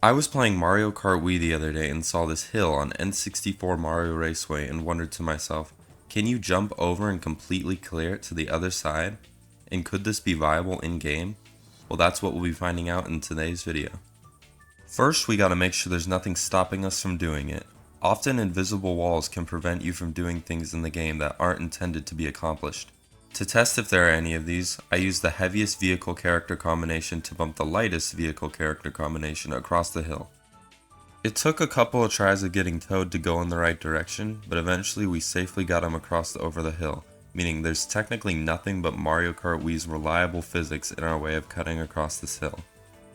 I was playing Mario Kart Wii the other day and saw this hill on N64 Mario Raceway and wondered to myself, can you jump over and completely clear it to the other side? And could this be viable in-game? Well, that's what we'll be finding out in today's video. First, we gotta make sure there's nothing stopping us from doing it. Often invisible walls can prevent you from doing things in the game that aren't intended to be accomplished. To test if there are any of these, I used the heaviest vehicle character combination to bump the lightest vehicle character combination across the hill. It took a couple of tries of getting Toad to go in the right direction, but eventually we safely got him over the hill, meaning there's technically nothing but Mario Kart Wii's reliable physics in our way of cutting across this hill.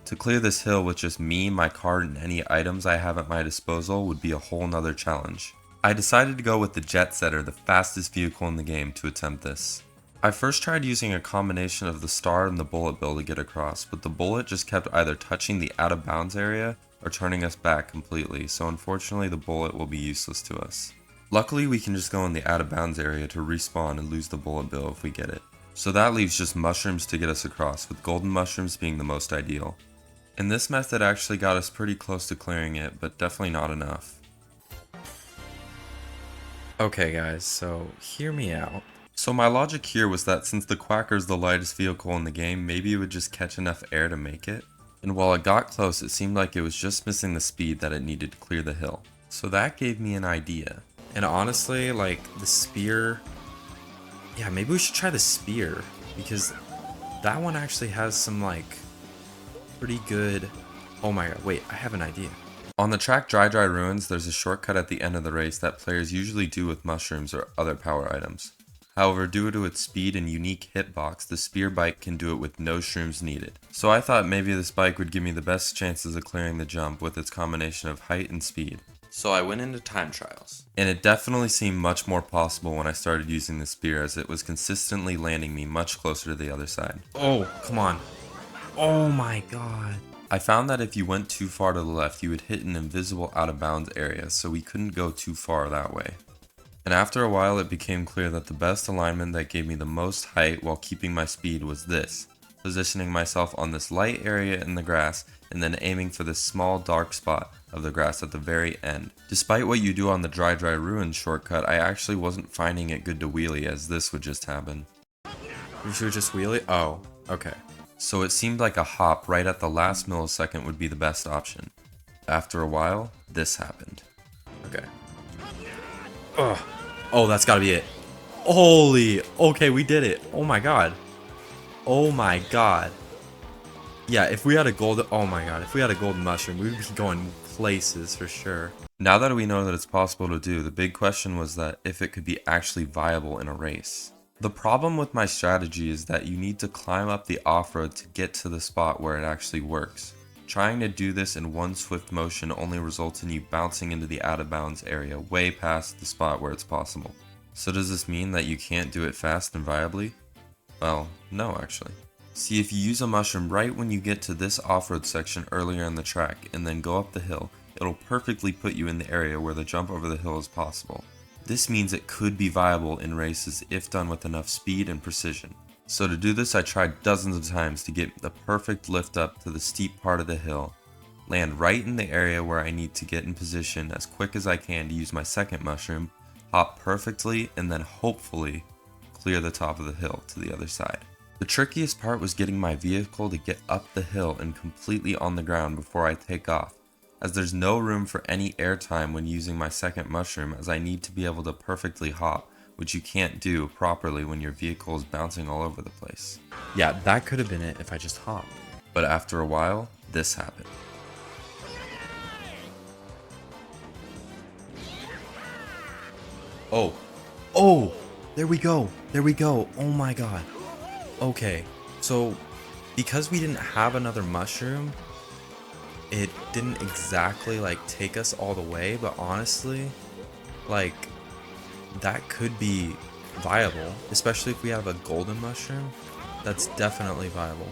To clear this hill with just me, my cart, and any items I have at my disposal would be a whole nother challenge. I decided to go with the Jet Setter, the fastest vehicle in the game, to attempt this. I first tried using a combination of the star and the bullet bill to get across, but the bullet just kept either touching the out of bounds area or turning us back completely, so unfortunately the bullet will be useless to us. Luckily we can just go in the out of bounds area to respawn and lose the bullet bill if we get it. So that leaves just mushrooms to get us across, with golden mushrooms being the most ideal. And this method actually got us pretty close to clearing it, but definitely not enough. Okay guys, so hear me out. So my logic here was that since the Quacker is the lightest vehicle in the game, maybe it would just catch enough air to make it. And while it got close, it seemed like it was just missing the speed that it needed to clear the hill. So that gave me an idea. And honestly, like the spear, yeah, maybe we should try the spear, because that one actually has some like pretty good, oh my god, wait, I have an idea. On the track Dry Ruins, there's a shortcut at the end of the race that players usually do with mushrooms or other power items. However, due to its speed and unique hitbox, the spear bike can do it with no shrooms needed. So I thought maybe this bike would give me the best chances of clearing the jump with its combination of height and speed. So I went into time trials. And it definitely seemed much more possible when I started using the spear, as it was consistently landing me much closer to the other side. Oh, come on. Oh my god. I found that if you went too far to the left, you would hit an invisible out of bounds area, so we couldn't go too far that way. And after a while it became clear that the best alignment that gave me the most height while keeping my speed was this, positioning myself on this light area in the grass and then aiming for this small dark spot of the grass at the very end. Despite what you do on the Dry Ruins shortcut, I actually wasn't finding it good to wheelie, as this would just happen. You should just wheelie? Oh, okay. So it seemed like a hop right at the last millisecond would be the best option. After a while, this happened. Okay. Ugh. Oh, that's gotta be it. Holy, okay, we did it. Oh my god. Oh my god. Yeah, if we had a golden, oh my god, if we had a golden mushroom, we would be going places for sure. Now that we know that it's possible to do, the big question was that if it could be actually viable in a race. The problem with my strategy is that you need to climb up the off-road to get to the spot where it actually works. Trying to do this in one swift motion only results in you bouncing into the out of bounds area way past the spot where it's possible. So does this mean that you can't do it fast and viably? Well, no actually. See, if you use a mushroom right when you get to this off-road section earlier in the track and then go up the hill, it'll perfectly put you in the area where the jump over the hill is possible. This means it could be viable in races if done with enough speed and precision. So to do this, I tried dozens of times to get the perfect lift up to the steep part of the hill, land right in the area where I need to get in position as quick as I can to use my second mushroom, hop perfectly, and then hopefully clear the top of the hill to the other side. The trickiest part was getting my vehicle to get up the hill and completely on the ground before I take off, as there's no room for any airtime when using my second mushroom, as I need to be able to perfectly hop, which you can't do properly when your vehicle is bouncing all over the place. Yeah, that could have been it if I just hopped. But after a while, this happened. Oh, oh, there we go, oh my god. Okay, so because we didn't have another mushroom, it didn't exactly like take us all the way, but honestly, like, that could be viable, especially if we have a golden mushroom. That's definitely viable.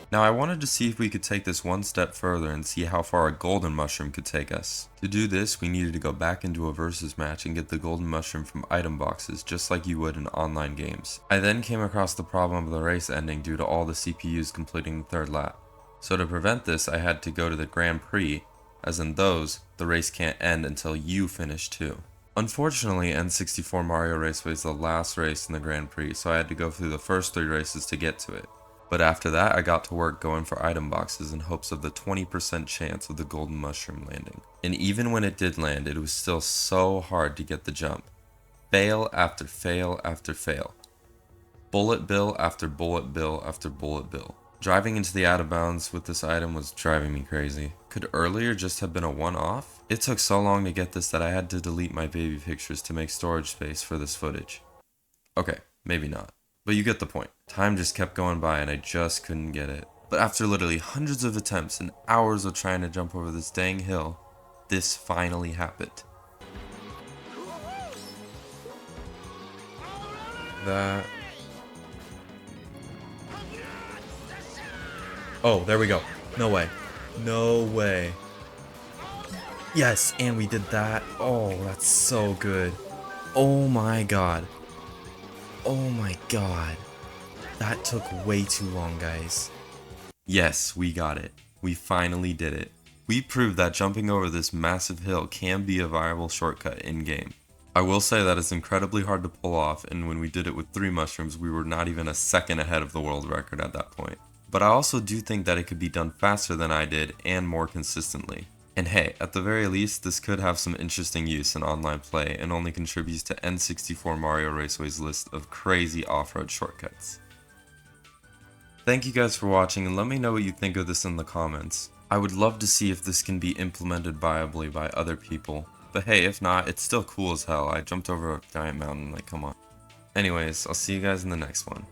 Now I wanted to see if we could take this one step further and see how far a golden mushroom could take us. To do this, we needed to go back into a versus match and get the golden mushroom from item boxes, just like you would in online games. I then came across the problem of the race ending due to all the CPUs completing the third lap. So to prevent this, I had to go to the Grand Prix as in those, the race can't end until you finish too. Unfortunately, N64 Mario Raceway is the last race in the Grand Prix, so I had to go through the first 3 races to get to it. But after that, I got to work going for item boxes in hopes of the 20% chance of the golden mushroom landing. And even when it did land, it was still so hard to get the jump. Fail after fail after fail. Bullet bill after bullet bill after bullet bill. Driving into the out of bounds with this item was driving me crazy. Could earlier just have been a one-off? It took so long to get this that I had to delete my baby pictures to make storage space for this footage. Okay, maybe not. But you get the point. Time just kept going by and I just couldn't get it. But after literally hundreds of attempts and hours of trying to jump over this dang hill, this finally happened. That... Oh, there we go. No way. No way. Yes, and we did that. Oh, that's so good. Oh my god. Oh my god. That took way too long, guys. Yes, we got it. We finally did it. We proved that jumping over this massive hill can be a viable shortcut in-game. I will say that it's incredibly hard to pull off, and when we did it with 3 mushrooms, we were not even a second ahead of the world record at that point. But I also do think that it could be done faster than I did and more consistently. And hey, at the very least, this could have some interesting use in online play and only contributes to N64 Mario Raceway's list of crazy off-road shortcuts. Thank you guys for watching and let me know what you think of this in the comments. I would love to see if this can be implemented viably by other people. But hey, if not, it's still cool as hell. I jumped over a giant mountain, like come on. Anyways, I'll see you guys in the next one.